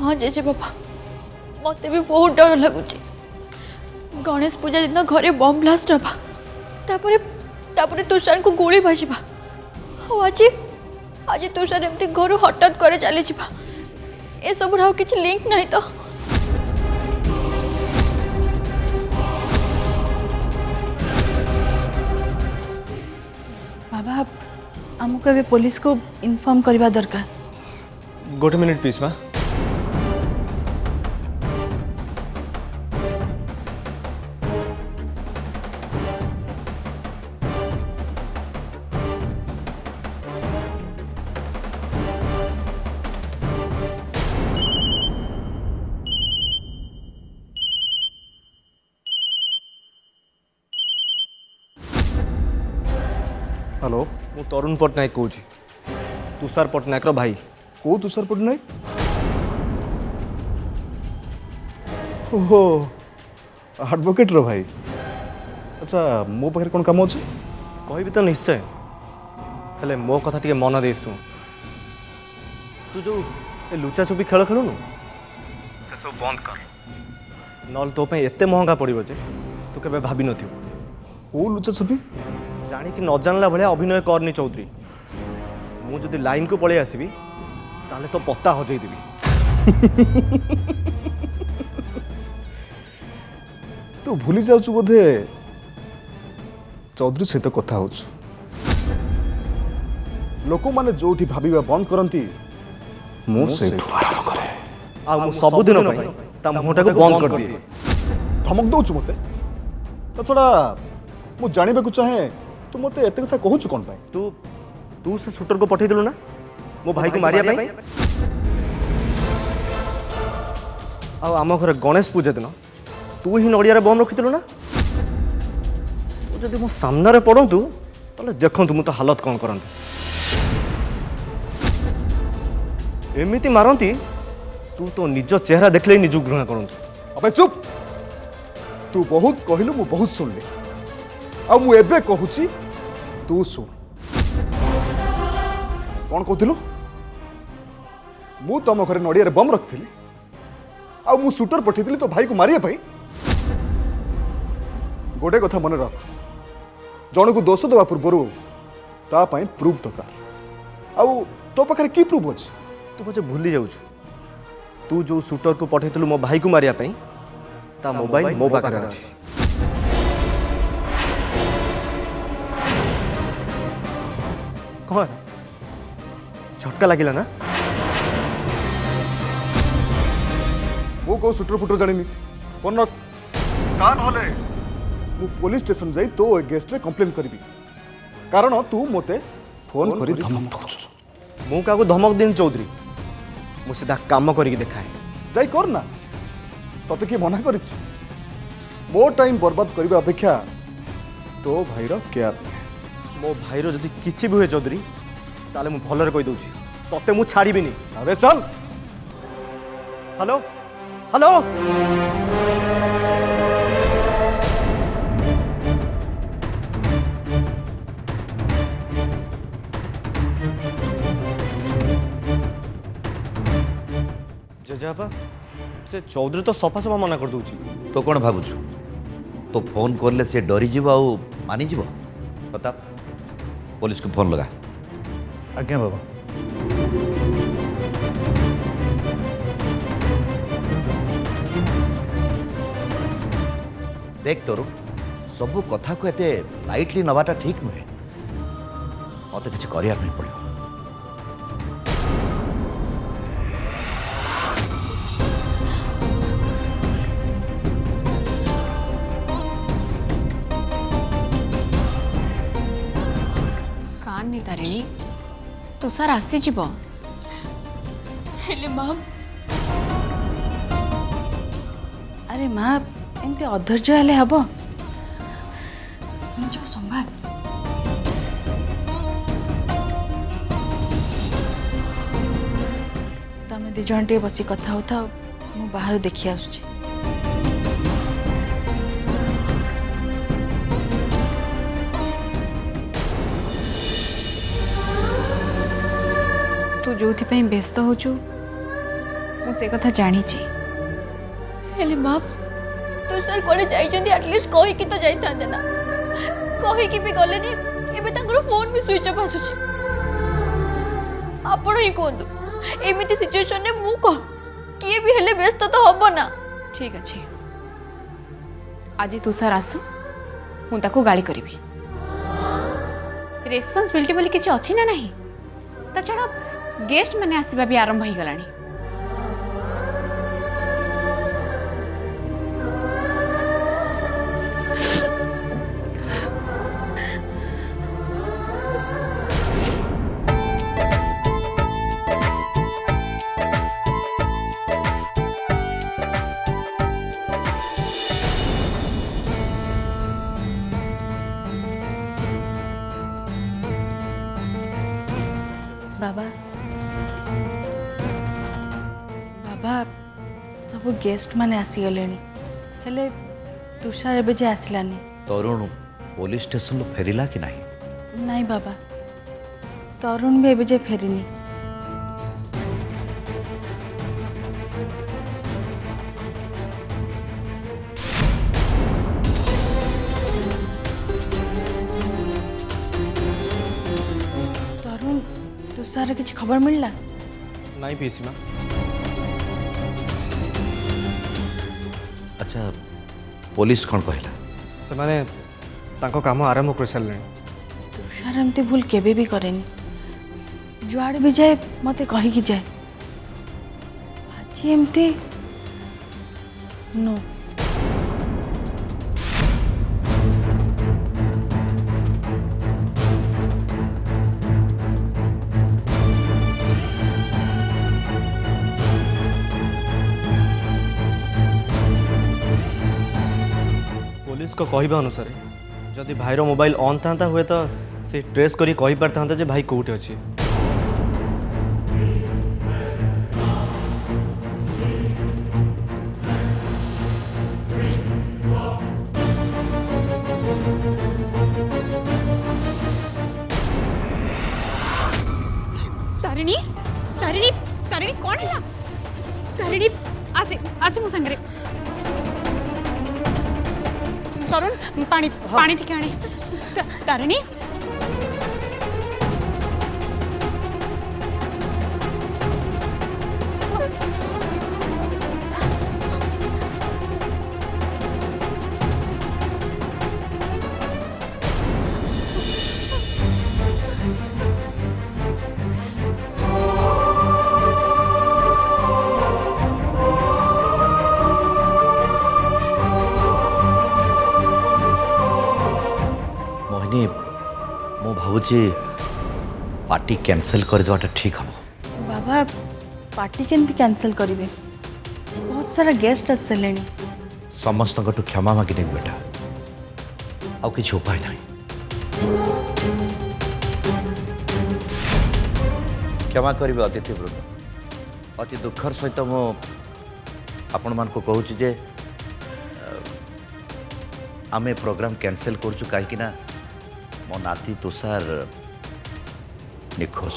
हाँ जेजे बाबा मत भी बहुत डर लगुच। गणेश पूजा दिन घरे बम ब्लास्ट हवा तापरे तुषार को गोली बाजवा आज आज तुषार एमती घर हठात करे चली जा ए सब किसी लिंक नहीं तो बाबा आमको अभी पुलिस को इन्फॉर्म करवा दरकार। गोटे मिनिट प्लीज माँ। हेलो मु तरुण पट्टनायक कौच तुषार पट्टनायक भाई। को तुषार पट्टनायक? ओहो एडवोकेट रो भाई। अच्छा मो पाखे कौन काम अच्छे? कहबी तो निश्चय हेले मो कथा टिके मन दे शुण। तू जो लुचा छुपी खेल खेलुनु से सब बंद कर नल तो एते महंगा पड़ो जे तू केबे भाभी नथियो। को लुचा छुपी? जानी कि न जानला भाया अभिनय करनी चौधरी। मु जदि लाइन को पळे आसीबी ताले तो पत्ता हजई देबी। तू भूली जाऊँ बोधे चौधरी सहित कथा हो। लोक माने जोठी भाबिबा बंद करंती मु सेठु आरंभ करे आ मु सब दिन पई ता मुहटा को बंद कर दिए। धमक दउछु मते ता छड़ा मु जानिबा को चाहे तू मते एते कथा कहूछु कोन पाई? तू तू से शूटर को पठे दिलु ना मो भाई को मारिया पाई। आ आम घर गणेश पूजा दिन तू ही नड़िया बम रखिलु ना। तू जदि मो सामने पड़तु ताले देखंतु मु तो हालत कौन करंती। एमिति मारंती तू तो निज चेहरा देखले ही निजु घृणा करंतु। अबे चुप। तू बहुत कहलु मु बहुत सुनली आ मु एबे कहूची तू सुन। कौन कहतिलु? मु तम घरे नड़िया बम रखिली आ मु शूटर पठेइली तो भाई को मारिया पाई। गोटे कथा मन रख जन को दोष देवा पूर्व ता पाई प्रूफ दरकार। आउ तो पाखे की प्रूफ अच्छे? तू मुझे भूली जाऊँ। तू जो शूटर को पठेइलु मो भाई को मारिया पाई ता मोबाइल मो पाखे अछि। कौन झटका लगिला ना? मु को शूटर फुटर जानिनी फोन रख। कान होले मु पुलिस स्टेशन जाई तो अगेंस्ट रे कंप्लेन करबी कारण तू मते फोन करी धमक दउछ। मु का धमक दिन चौधरी मु सीधा काम करिक देखाए। जाई कर ना तते की मना करिछि? मो टाइम बर्बाद करबा अपेक्षा तो भाईर केयर मो भाईर जदि किछि भी हुए चौधरी ताले मु भलरे कहि दउछि तते मु छाड़ीबिनी। अरे चल। हेलो हेलो जेजापा से चौधरी तो सफा सफा मना कर दउछि। तो कौन भावुଛୁ तो फोन करले से डरी जीव आउ मानी जीव? प्रताप पुलिस को फोन लगा। आज्ञा बाबा। देख तोर सबू कथा को एते लाइटली नवाटा ठीक नुहे। मत किसी करिया नहीं पड़ो। कान तारिणी तुषार आसीजिब हेले माँ। अरे माँ एमती अधैर्य हेले हब जो संभाल तमें दी जन टे बसी कथा होता मु बाहर देखी आसुची। तू जो व्यस्त होचु से कथा जानी हेले माँ तुषार कुआडे जाइछन्ती एटलिस्ट कहिकी तो जाइथांते ना कहिकी भी गलेनी एबे तांकर फोन भी स्विच ऑफ आसुची आपण ही कोंदु एमिति सिचुएशन रे मु को किए भी हेले व्यस्त तो हबो ना ठीक अच्छे आज तुषार आसु मु ताको गाड़ी करी रेस्पॉन्सिबिलिटी बोली किसी अच्छी ना नहीं ता छाड़ गेस्ट मैंने आसवा भी आरंभ हो गलानी बाबा बाबा सब गेस्ट माने आसीगले हेले तुषार एबे जे आसलानी तरुण पुलिस स्टेशन फेरिला कि नहीं नाई बाबा तरुण भी एबे जे फेरिनी तरुण तुषार किसी खबर मिलला नहीं पीसी माँ अच्छा पुलिस कौन कहला से माने तांको काम आरंभ कर सारे तुषार एमती भूल केबे भी करेनी जुआड़े भी जाए मते कहिकी जाए आज एमती नो पुलिस को कहवा अनुसार जदि भाईर मोबाइल ऑन था हुए तो से ट्रेस करी कही पारता जे भाई कोठे अच्छी तारिणी तारिणी तारिणी कौन है तारिणी आसे आसे मो संगरे तरुण पानी पानी ठीक आने तारिणी मोहिनी मु भावुची पार्टी कैंसिल कर देवाटा ठीक हम बाबा पार्टी केमती कैंसिल करिवे बहुत सारा गेस्ट आसले समस्त क्षमा मागिने बेटा आउ किसी उपाय नहीं क्षमा करेंगे अतिथि वृंद अति दुखर सहित मु आपण मान को कहूँ जे आमे प्रोग्राम कैंसिल करूँ कहीं मो नाती तुषार निखोज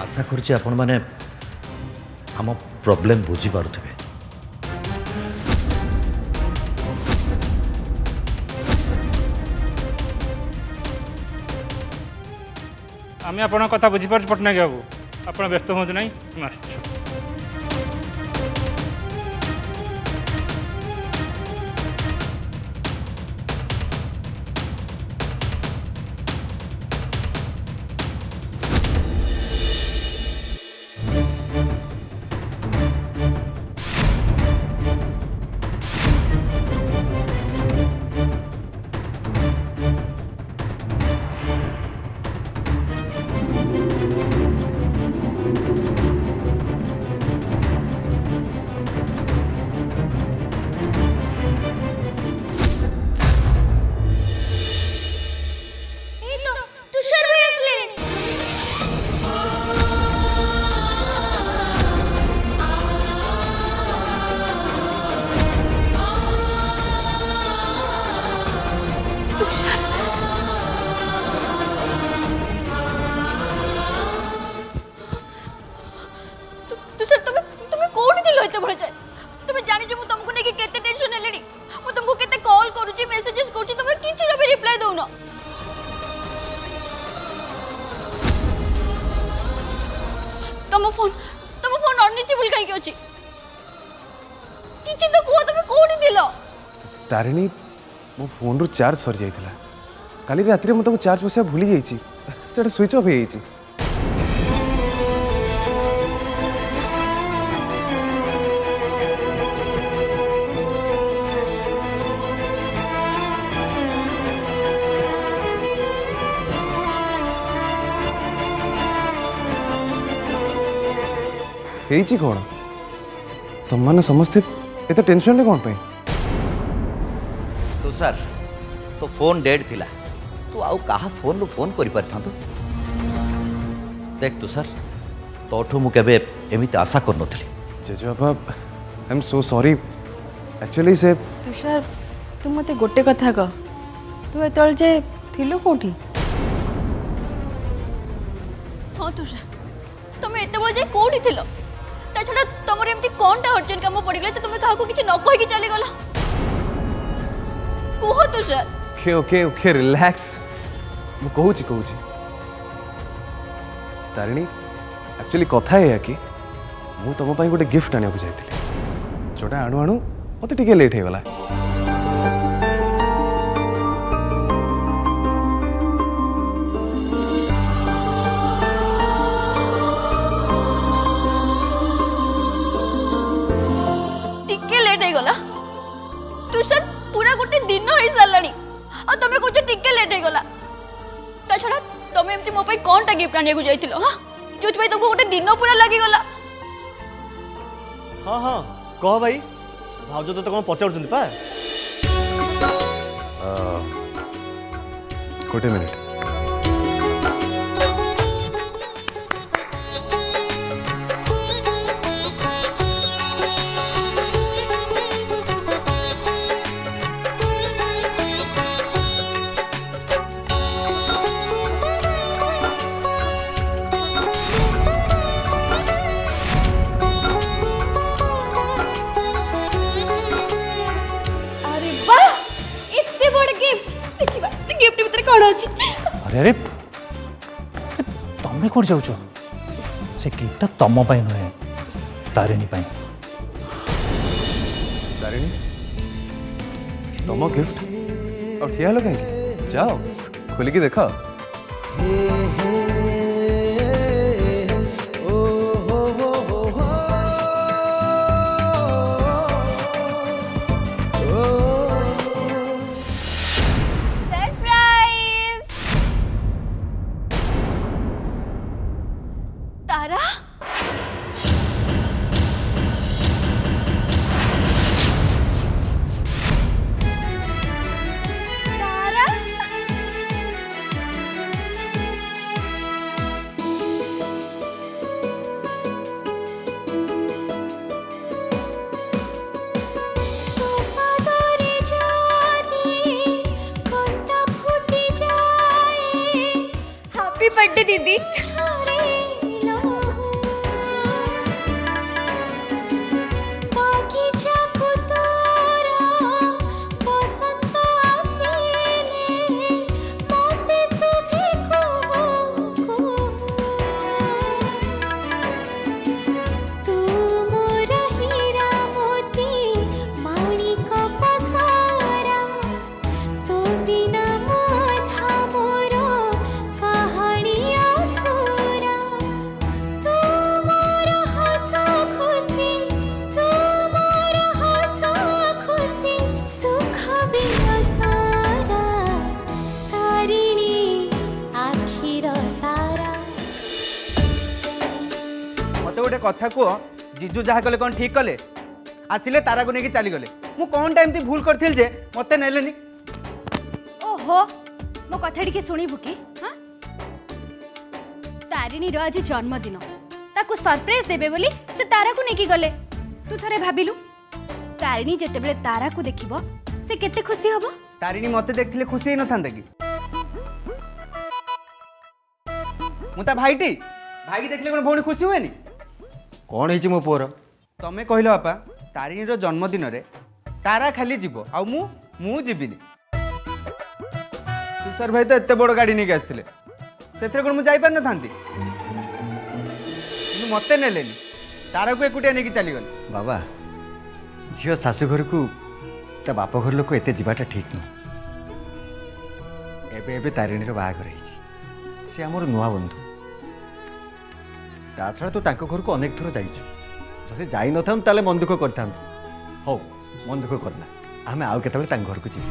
आशा करुच्ची आपण मैंने आम प्रोब्लेम बुझी पारुथिबे आम आप कथा बुझीपार पट्टनायक बाबू आप व्यस्त हूँ ना केते जाए तुम जानी मु तुमको लेके केते टेंशन हेलेनी मु तुमको केते कॉल करूची मेसेजेस करूची तुम किछि रे रिप्लाई दउना तुम फोन अनरिचेबल काई के अछि किछि तो को तुम कोठी दिलो तारिणी मो फोन रो चार्ज सर जाइथिला काली रात रे मु चार्ज बसिया भूली जाइछि सेटा स्विच ऑफ हेइछि हेइछि कोन तुम माने समस्ते एते टेंशन ले कोन पे तुषार तो फोन डेड थिला तू आउ कहा फोन रू फोन करि पारि थांतो देख तुषार तोठू मु केबे एमिति आशा कर नथली जेजो बाबा I am so sorry actually से तुषार तू मते गोटे कथा कह तू एतल जे थिलो कोठी हाँ तुषार तुम एते बजे कोठी थिलो ता छडा तमर एमती कोनटा अर्जेंट काम पड़ गले तुम काहा को किछि न कहि कि चली गला कोह Tushar okay okay okay relax मु कहूची तारिणी एक्चुअली कथा है कि मु तुम पाई गोटे गिफ्ट आने को जाइथिली जोटा आणु आणु मते टिके लेट हे गला टिके लेट गला तुषार पूरा गोटे दिन हो साराणी आ तुम कुछ टिके लेट गला ता छड़ा तुम एमती मो पे कोनटा गिफ्ट आनिया को जाइथिलो हां जोति भाई तुमको गोटे दिन पूरा लागि गला हाँ हाँ कह भाई भाउज तो कौन पचार पा गोटे मिनिट अरे वाह इतने बड़ गिफ्ट देखिबा से गिफ्ट भीतर कोन अछि अरे अरे तमें कौन जाऊच से गिफ्ट तुम नुहे तारिणी पाई तारिणी तुम गिफ्ट और क्या लगा जाओ खोल के देखो सरप्राइज तारा तारा हैप्पी बर्थडे दीदी मत गोटे कथा कह जीजू जहाँ कले कौन ठीक कले आसिले तारा को लेकिन चली गले मु कौन टाइम भूल करथिल जे मते नेलेनी ओहो मो कथा टिके सुनिबु कि हां तारिणी रो आज जन्मदिन ताकू सरप्राइज देबे बोली से तारा को नेकी गले तू थरे भाबिलु तारिणी जेते बेले तारा को देखिबो से केते खुशी हबो तारिणी मते देखले खुशी ही न थांदे कि मु ता भाईटी भाई की देखले कोन भौणी खुशी हुएनी कौन है मो पुअर तमें कहल बापा तारिणी जन्मदिन रे तारा खाली जीव आउ मु जीविनी तुषार भाई तो एते बड़ गाड़ी नहीं आसते से कौन मुझे जापार न था मत नेले तारा को एकुटिया नहीं चलीगले बाबा झील शाशुघर को ता बाप घर लोक एते जीवाटा ठीक नुह एबे तारिणी बाहाघर सी आमर नुआ बंधु ता छड़ा तो तांको घर को अनेक थर जाइछु जदि जाई न था ताले मन दुख करता हो मन दुख करना आम आउ केतबेले तांको घर को जी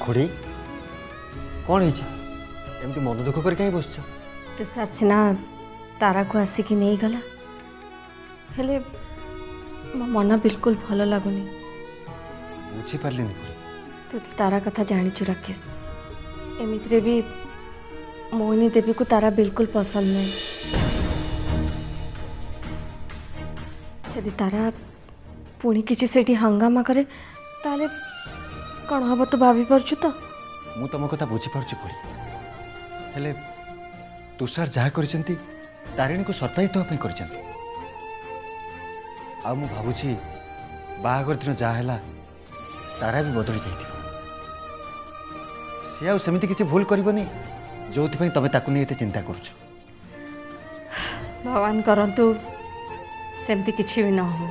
खुड़ी कौन है एमती मन दुख कर कहीं बस तुषार सिना तारा को आसिकी नहीं गला हेले मो मन बिल्कुल भल लगुनि बुझीपारे तू तो तारा कथा जाचु राकेश एमितिरे भी मोहिनी देवी को तारा बिल्कुल पसंद नहीं जदि तारा पुणी किसी सेठी हंगामा करे ताले कौन हम तू भाभी पार्छु तो मु तुम कथा बुझीपार्छु खुड़ी हेले तुषार जहाँ करछंती तारिणी को सरप्राइज देवाई कर भावुची बाहागर दिन जहाँ है तारा भी बदली जाइए सी आमती किसी भूल करनी जो तुम ताकू नहीं चिंता करुच भगवान करंतु सेमती किसी भी न हो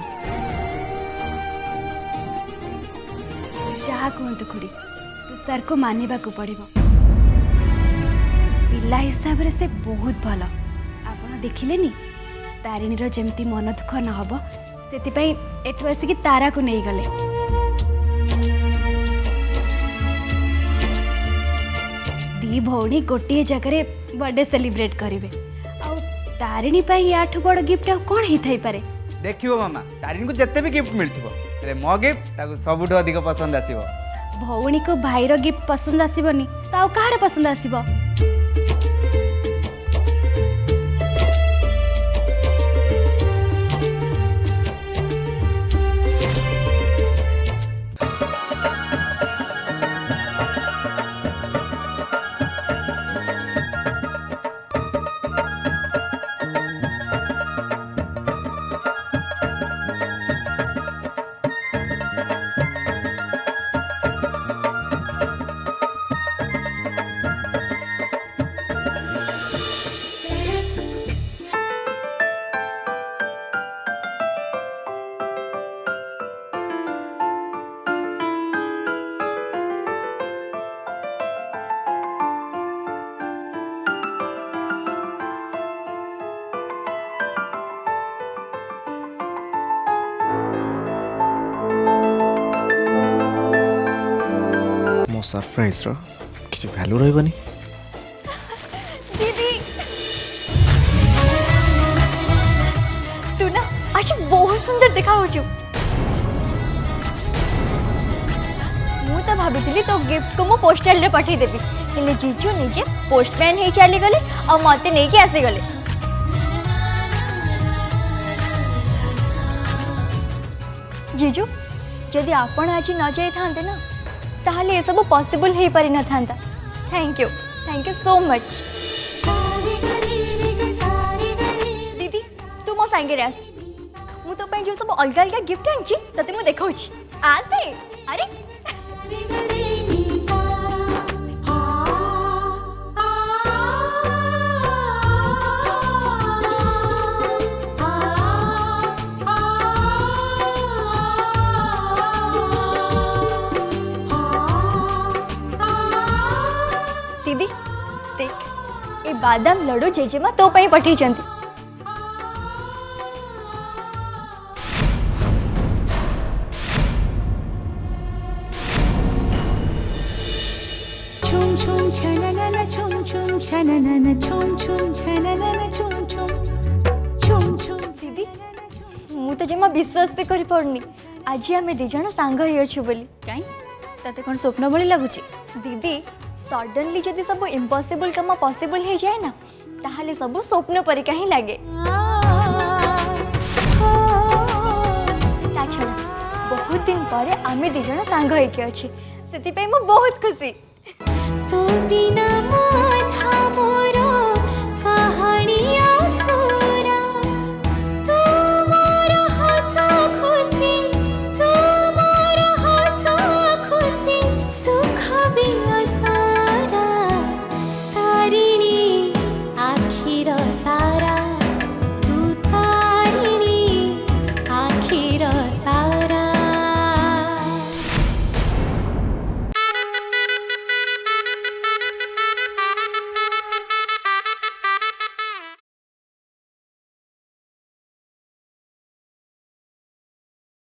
जहाँ कहतु खुड़ी तुषार को मानवा को पड़ो पिला हिसाब से बहुत भल आपण देखिले नी तारिणी जमती मन दुख न हम से एठू आसिकी तारा को नहीं गले दी भौणी गोटे जगह बर्थडे सेलिब्रेट करेंगे तारिणी याठू बड़ गिफ्ट कौन ही थाई पारे देखियो मामा तारिणी को जिते भी गिफ्ट मिलथिबो मो गिफ्ट ताको सबुठो अधिक पसंद आसीबो भौणी को भाईर गिफ्ट पसंद आसीबनी ताऊ कहार पसंद आसीबो सरप्राइज रो किसी वैल्यू रहबनी दीदी तू ना आज बहुत सुंदर देखा हो मु तो भाभी तो गिफ्ट को मु पोस्टल रे पठे देबी हेले जीजू निजे पोस्टमैन हे चली गले और मते नहीं के आसी गले जीजू यदि आपण आज न जाई थांते ना ताहले ये सब पॉसिबल हो पारि न था। थैंक यू सो मच दीदी तू मो सांगे आस मु तो जो सब अलग अलग गिफ्ट आनी तते मु देखा आसे अरे दीदी देख ये बादाम लड्डू जेजेमा तो पई पठई चंती छुम छुम छननन छुम छुम छननन छुम छुम छननन छुम छुम छुम छुम दीदी मु तो जमा विश्वास पे करि पड़नी आज आमे दी जण सांग ही अछि बोली काई तते कोन स्वप्न भली लागुची दीदी सडनली जदि सब इम्पॉसिबल काम पॉसिबल हो जाए ना ताहले सब स्वप्न परिका ही लगे ता छड़ा बहुत बहुत दिन पर आमे दी जण सांग होइके अछि सेति पे मु बहुत खुशी तो बिना माथा मोर